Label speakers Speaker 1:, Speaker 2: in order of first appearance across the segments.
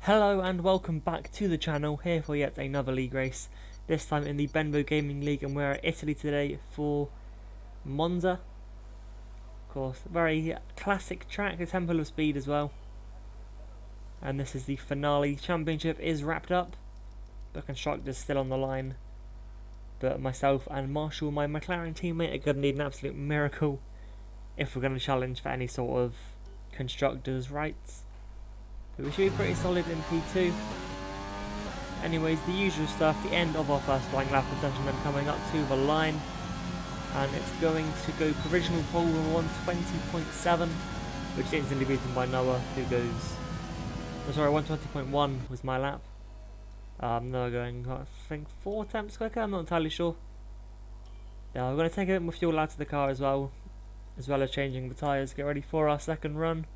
Speaker 1: Hello and welcome back to the channel, here for yet another league race, this time in the Benbo Gaming League, and we're at Italy today for Monza. Of course, very classic track, the Temple of Speed as well. And this is the finale. Championship is wrapped up, but Constructor's still on the line. But myself and Marshall, my McLaren teammate, are going to need an absolute miracle if we're going to challenge for any sort of Constructor's rights. But we should be pretty solid in P2. Anyways, the usual stuff, the end of our first flying lap of session, then coming up to the line. And it's going to go provisional pole 120.7, which is instantly beaten by Noah, who goes... Oh, sorry, 120.1 was my lap. Noah going, I think, 4 attempts quicker, I'm not entirely sure. We're going to take a bit more fuel out of the car as well as changing the tyres, get ready for our second run.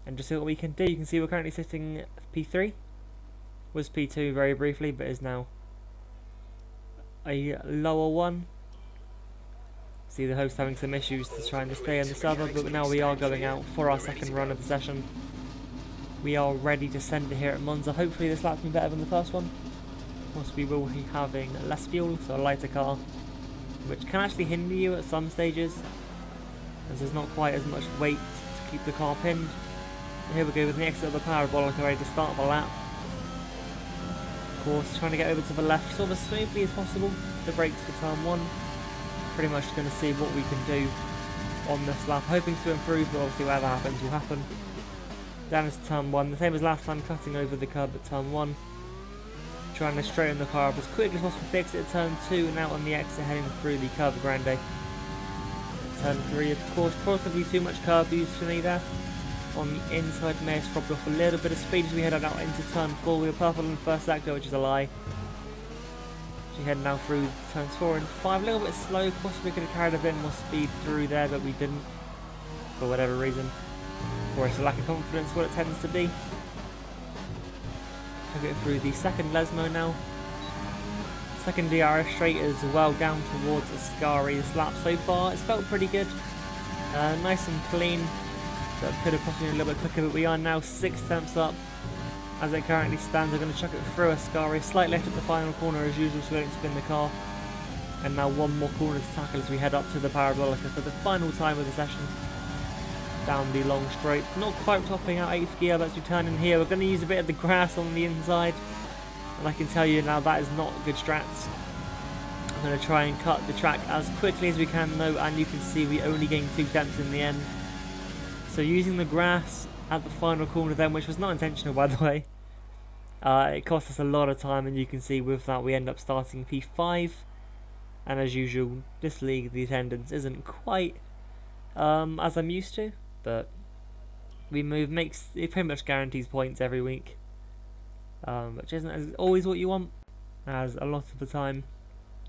Speaker 1: And just see what we can do. You can see we're currently sitting P3. Was P2 very briefly, but is now a lower one. See the host having some issues to try and stay in the server, but now we are going out for our second run of the session. We are ready to send it here at Monza. Hopefully this lap's been better than the first one. Of course we will be having less fuel, so a lighter car, which can actually hinder you at some stages, as there's not quite as much weight to keep the car pinned. Here we go with the exit of the parabolic, ready to start the lap. Of course, trying to get over to the left sort of as smoothly as possible. The brakes for turn 1. Pretty much going to see what we can do on this lap. Hoping to improve, but obviously whatever happens will happen. Down to turn 1, the same as last time, cutting over the curb at turn 1. Trying to straighten the car up as quickly as possible to exit at turn 2, and out on the exit heading through the Curva Grande. Turn 3, of course, possibly too much curb use for me there. On the inside, may have robbed off a little bit of speed as we head out into turn 4. We were purple in the first sector, which is a lie. She head now through turns 4 and 5, a little bit slow. Possibly could have carried a bit more speed through there, but we didn't, for whatever reason. Or it's a lack of confidence, what it tends to be. I'll get through the second Lesmo now. Second DRS straight as well, down towards Ascari. This lap so far, it's felt pretty good. Nice and clean. That could have possibly been a little bit quicker, but we are now 6 tenths up. As it currently stands, we're going to chuck it through Ascari, slight left at the final corner as usual, so we don't spin the car. And now one more corner to tackle as we head up to the Parabolica for the final time of the session. Down the long straight, not quite topping out 8th gear, but as we turn in here, we're going to use a bit of the grass on the inside. And I can tell you now, that is not good strats. I'm going to try and cut the track as quickly as we can though, and you can see we only gained 2 tenths in the end. So using the grass at the final corner then, which was not intentional by the way, it cost us a lot of time, and you can see with that we end up starting P5. And as usual, this league, the attendance isn't quite as I'm used to, but we move, it pretty much guarantees points every week, which isn't always what you want, as a lot of the time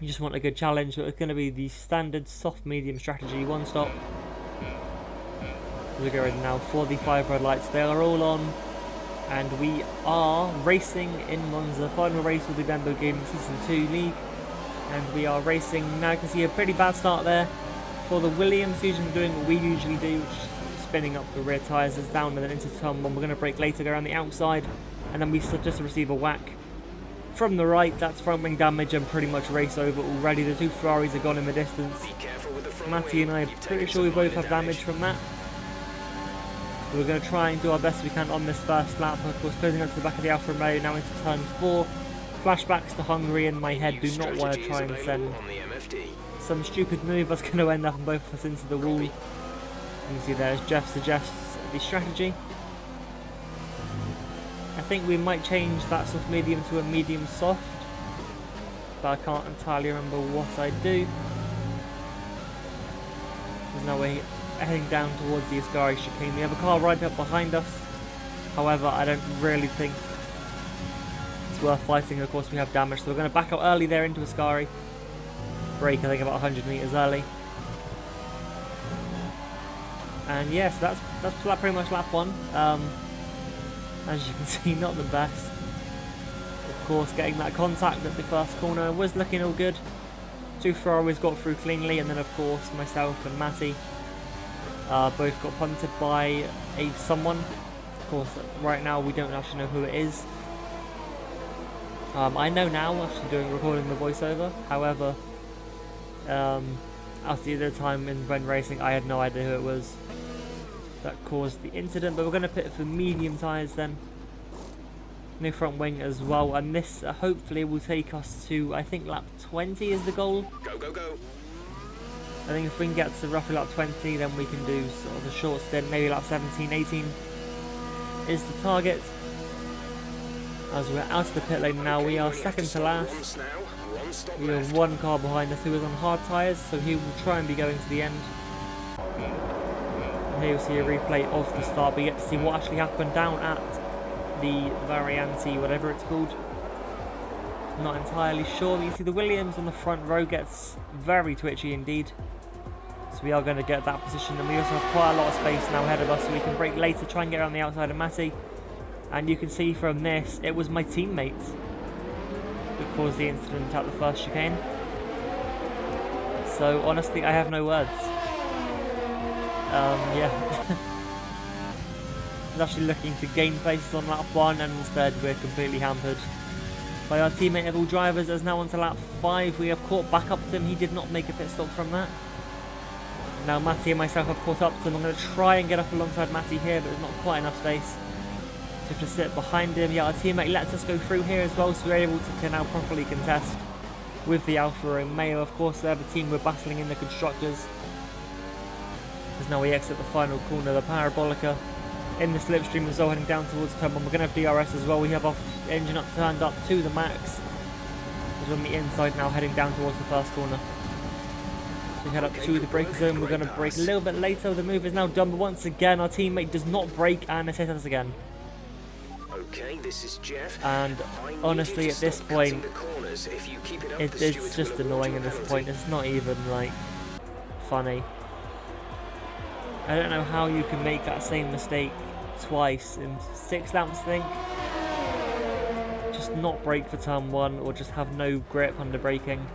Speaker 1: you just want a good challenge. But it's going to be the standard soft medium strategy, one stop. We're going now for the 5 red lights. They are all on, and we are racing in Monza. Final race of the Benbo Gaming Season 2 League, and we are racing now. You can see a pretty bad start there for the Williams, usually doing what we usually do, which is spinning up the rear tyres. It's down and then into turn 1. We're going to brake later, go around the outside, and then we just receive a whack from the right. That's front wing damage and pretty much race over already. The 2 Ferraris are gone in the distance. Matty and I are pretty sure we both have damage from that. We're going to try and do our best we can on this first lap. Of course, closing up to the back of the Alfa Romeo now into turn 4. Flashbacks to Hungary in my head. Do not want to try and send some stupid move that's going to end up on both of us into the wall. You can see there as Jeff suggests the strategy. I think we might change that soft medium to a medium soft, but I can't entirely remember what I do. There's no way. Heading down towards the Ascari chicane. We have a car right up behind us. However, I don't really think it's worth fighting. Of course, we have damage, so we're going to back out early there into Ascari. Brake, I think, about 100 meters early. And yes, that's pretty much lap 1. As you can see, not the best. Of course, getting that contact at the first corner was looking all good. 2 Ferraris got through cleanly, and then of course myself and Matty Both got punted by someone. Of course, right now we don't actually know who it is. I know now, actually recording the voiceover. However, at the other time when racing, I had no idea who it was that caused the incident. But we're going to pit for medium tyres then. No front wing as well, and this hopefully will take us to, I think, lap 20 is the goal.
Speaker 2: Go, go, go.
Speaker 1: I think if we can get to roughly lap 20, then we can do sort of a short stint, maybe lap 17, 18 is the target. As we're out of the pit lane now, we are second to last. We are one car behind us who is on hard tyres, so he will try and be going to the end. And here you'll see a replay of the start, but you get to see what actually happened down at the Variante, whatever it's called. Not entirely sure. You see the Williams on the front row gets very twitchy indeed. So we are going to get that position, and we also have quite a lot of space now ahead of us, so we can brake later, try and get around the outside of Matty. And you can see from this, it was my teammate that caused the incident at the first chicane. So honestly, I have no words. Yeah. I was actually looking to gain places on lap 1, and instead we're completely hampered by our teammate of all drivers. As now on to lap 5, we have caught back up to him. He did not make a pit stop from that. Now Matty and myself have caught up to him. I'm going to try and get up alongside Matty here, but there's not quite enough space. So have to sit behind him. Yeah, our teammate lets us go through here as well, so we're able to now properly contest with the Alfa Romeo. Of course, they're the team we're battling in the Constructors. As now we exit the final corner, the Parabolica in the slipstream as well, heading down towards turn 1. We're going to have DRS as well. We have our engine turned up to the max. We're on the inside now, heading down towards the first corner. So we head up to the brake zone. We're going to brake a little bit later. The move is now done, but once again our teammate does not brake and has hit us again.
Speaker 2: Okay, this is Jeff.
Speaker 1: And honestly, at this point, it's just annoying at this point. It's not even like funny. I don't know how you can make that same mistake twice in 6 laps, I think. Just not brake for turn 1, or just have no grip under braking.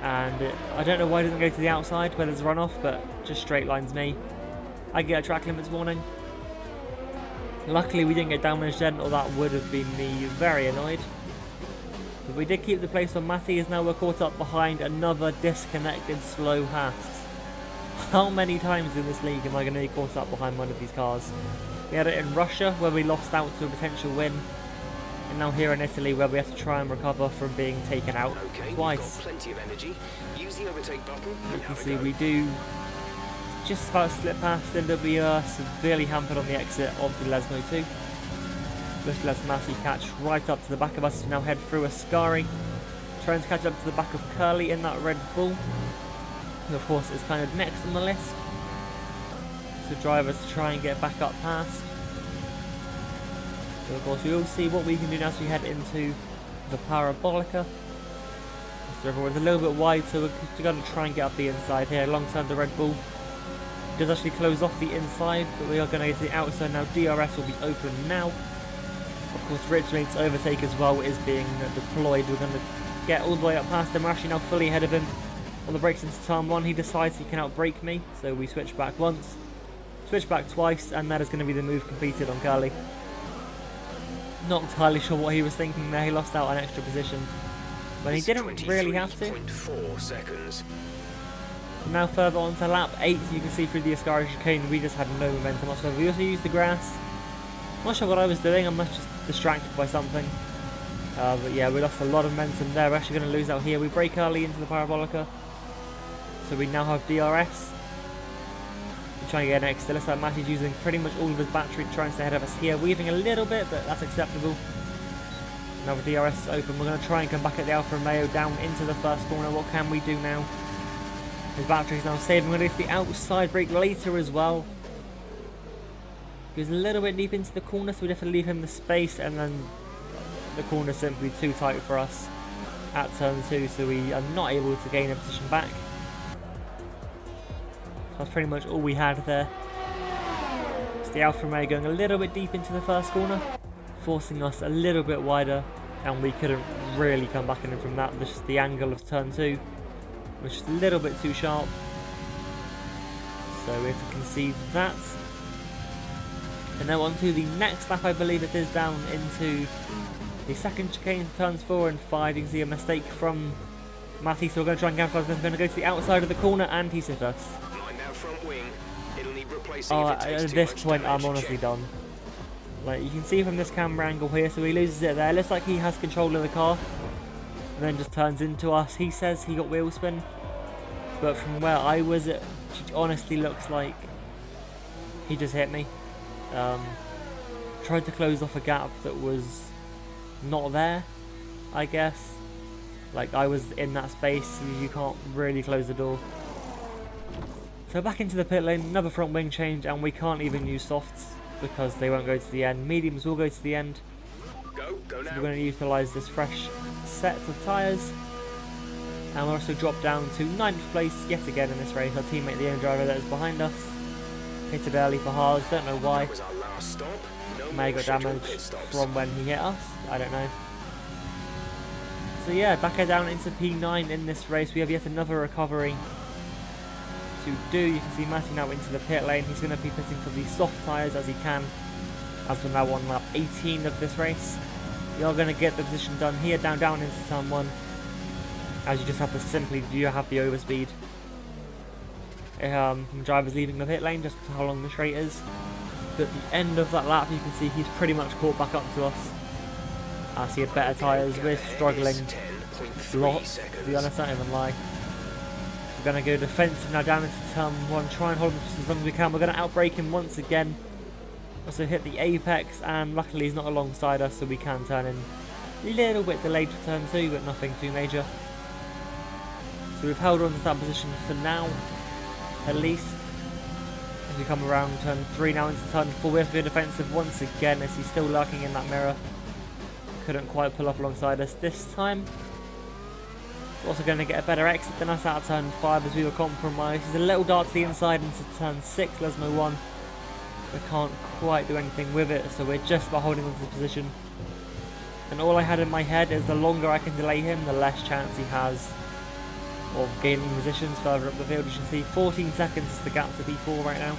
Speaker 1: And I don't know why it doesn't go to the outside where there's a runoff, but just straight lines me. I get a track limits warning. Luckily we didn't get damaged then, or that would have been me very annoyed. But we did keep the place on Matty, as now we're caught up behind another disconnected slow Haas. How many times in this league am I going to be caught up behind one of these cars? We had it in Russia, where we lost out to a potential win. And now here in Italy, where we have to try and recover from being taken out twice.
Speaker 2: Plenty of energy. Use the overtake button.
Speaker 1: You can see we do just about slip past, and we are severely hampered on the exit of the Lesmo 2. Just lets Matty catch right up to the back of us, now head through Ascari, trying to catch up to the back of Curly in that Red Bull, who of course is kind of next on the list. So drivers to try and get back up past. So of course we will see what we can do now as we head into the Parabolica. So everyone's a little bit wide, so we're going to try and get up the inside here alongside the Red Bull. It does actually close off the inside, but we are going to get to the outside now. DRS will be open now. Of course, Richmond's overtake as well is being deployed. We're going to get all the way up past him. We're actually now fully ahead of him on the brakes into turn 1. He decides he can outbrake me, so we switch back once, switch back twice, and that is going to be the move completed on Curly. Not entirely sure what he was thinking there. He lost out an extra position when he didn't really have to.
Speaker 2: 23.4 seconds.
Speaker 1: Now further on to lap 8, you can see through the Ascari chicane we just had no momentum whatsoever. We also used the grass. I'm not sure what I was doing, I must just distracted by something. But yeah, we lost a lot of momentum there. We're actually going to lose out here. We brake early into the Parabolica, so we now have DRS. We're trying to get an exit. Looks like Matty's using pretty much all of his battery to try and stay ahead of us here. Weaving a little bit, but that's acceptable. Now the DRS is open. We're going to try and come back at the Alfa Romeo down into the first corner. What can we do now? His battery is now saving. We're going to go to the outside brake later as well. Goes a little bit deep into the corner, so we have to leave him the space, and then the corner is simply too tight for us at turn 2, so we are not able to gain a position back. That's pretty much all we had there. It's the Alfa Romeo going a little bit deep into the first corner, forcing us a little bit wider, and we couldn't really come back in him from that. This is the angle of turn 2, which is a little bit too sharp. So we have to concede that. And now on to the next lap, I believe it is, down into the second chicane, turns 4 and 5. You can see a mistake from Matty, so we're going to try and capitalise this. We're going to go to the outside of the corner, and he's hit us.
Speaker 2: Mind that front wing. It'll need replacing
Speaker 1: Oh,
Speaker 2: if it takes
Speaker 1: at
Speaker 2: too
Speaker 1: this
Speaker 2: much
Speaker 1: point, I'm
Speaker 2: damage.
Speaker 1: honestly
Speaker 2: Check.
Speaker 1: done. Like, you can see from this camera angle here, so he loses it there. It looks like he has control of the car, and then just turns into us. He says he got wheel spin, but from where I was, it honestly looks like he just hit me. Tried to close off a gap that was not there, I guess. Like, I was in that space, so you can't really close the door. So back into the pit lane, another front wing change, and we can't even use softs because they won't go to the end. Mediums will go to the end.
Speaker 2: Go
Speaker 1: So
Speaker 2: now.
Speaker 1: we're going to utilise this fresh set of tyres. And we'll also drop down to 9th place yet again in this race. Our teammate, the only driver that is behind us, hit it early for Haas, don't know why.
Speaker 2: That was our last stop. No
Speaker 1: May
Speaker 2: more
Speaker 1: got
Speaker 2: scheduled
Speaker 1: damage
Speaker 2: pit stops.
Speaker 1: from when he hit us, I don't know. So yeah, back down into P9 in this race. We have yet another recovery to do. You can see Matty now into the pit lane. He's going to be pitting for the soft tyres as he can, as we're now on lap 18 of this race. We are going to get the position done here, down into turn 1, as you just have to simply do have the overspeed. From drivers leaving the pit lane, just how long the straight is. But at the end of that lap, you can see he's pretty much caught back up to us. I see better tyres. We're struggling lots, to be honest, I don't even lie. We're going to go defensive now down into turn 1, try and hold him as long as we can. We're going to outbrake him once again. Also hit the apex, and luckily he's not alongside us, so we can turn in. A little bit delayed for turn 2, but nothing too major. So we've held on to that position for now, at least. As we come around turn 3 now into turn 4, we have to go defensive once again as he's still lurking in that mirror. Couldn't quite pull up alongside us this time. He's also going to get a better exit than us out of turn 5 as we were compromised. He's a little dart to the inside into turn 6, there's no one. We can't quite do anything with it, so we're just about holding on to the position. And all I had in my head is the longer I can delay him, the less chance he has of gaining positions further up the field. You can see 14 seconds is the gap to P4 right now.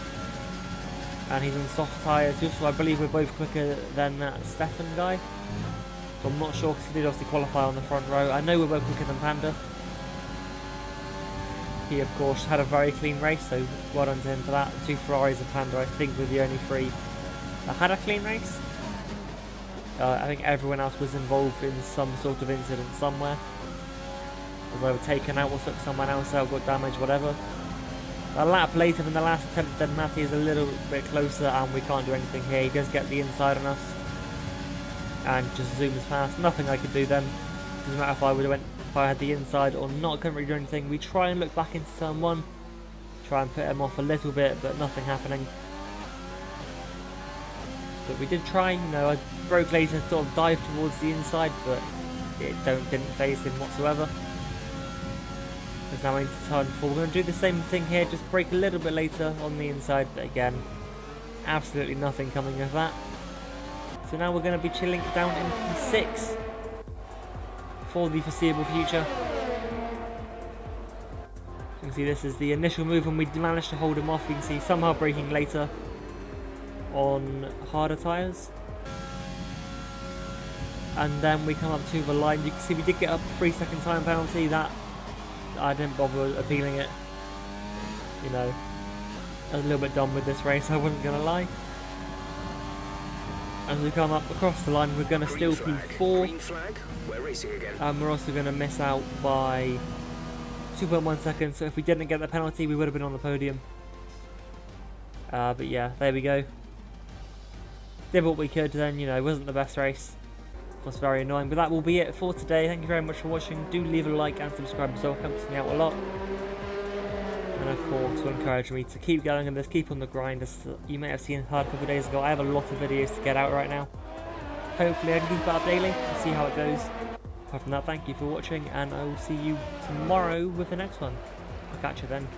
Speaker 1: And he's on soft tyres. Also, I believe we're both quicker than that Stefan guy. So I'm not sure because he did obviously qualify on the front row. I know we're both quicker than Panda. He of course had a very clean race, so well done to him for that. 2 Ferraris and Panda I think were the only 3 that had a clean race. I think everyone else was involved in some sort of incident somewhere. Was either taken out or took someone else out, got damaged, whatever. A lap later than the last attempt, then Matty is a little bit closer and we can't do anything here. He does get the inside on us and just zooms past. Nothing I could do then. Doesn't matter if I had the inside or not, couldn't really do anything. We try and look back into turn 1, try and put him off a little bit, but nothing happening. But we did try, you know, I broke later, sort of dive towards the inside, but it didn't phase him whatsoever. It's now into turn 4. We're going to do the same thing here, just brake a little bit later on the inside, but again, absolutely nothing coming of that. So now we're going to be chilling down in P6 for the foreseeable future. You can see this is the initial move and we managed to hold him off. You can see somehow braking later on harder tyres. And then we come up to the line. You can see we did get up a 3-second time penalty. That I didn't bother appealing it. You know, I was a little bit done with this race, I wasn't going to lie. As we come up across the line, we're going to still P4.
Speaker 2: Green flag. We're racing again.
Speaker 1: And we're also going to miss out by 2.1 seconds. So if we didn't get the penalty, we would have been on the podium. But yeah, there we go. Did what we could then, you know, it wasn't the best race. It was very annoying. But that will be it for today. Thank you very much for watching. Do leave a like and subscribe as well. It helps me out a lot. And of course will encourage me to keep going and just keep on the grind. As you may have seen a couple of days ago, I have a lot of videos to get out right now. Hopefully I can keep it up daily and see how it goes. Apart from that, thank you for watching and I will see you tomorrow with the next one. I'll catch you then.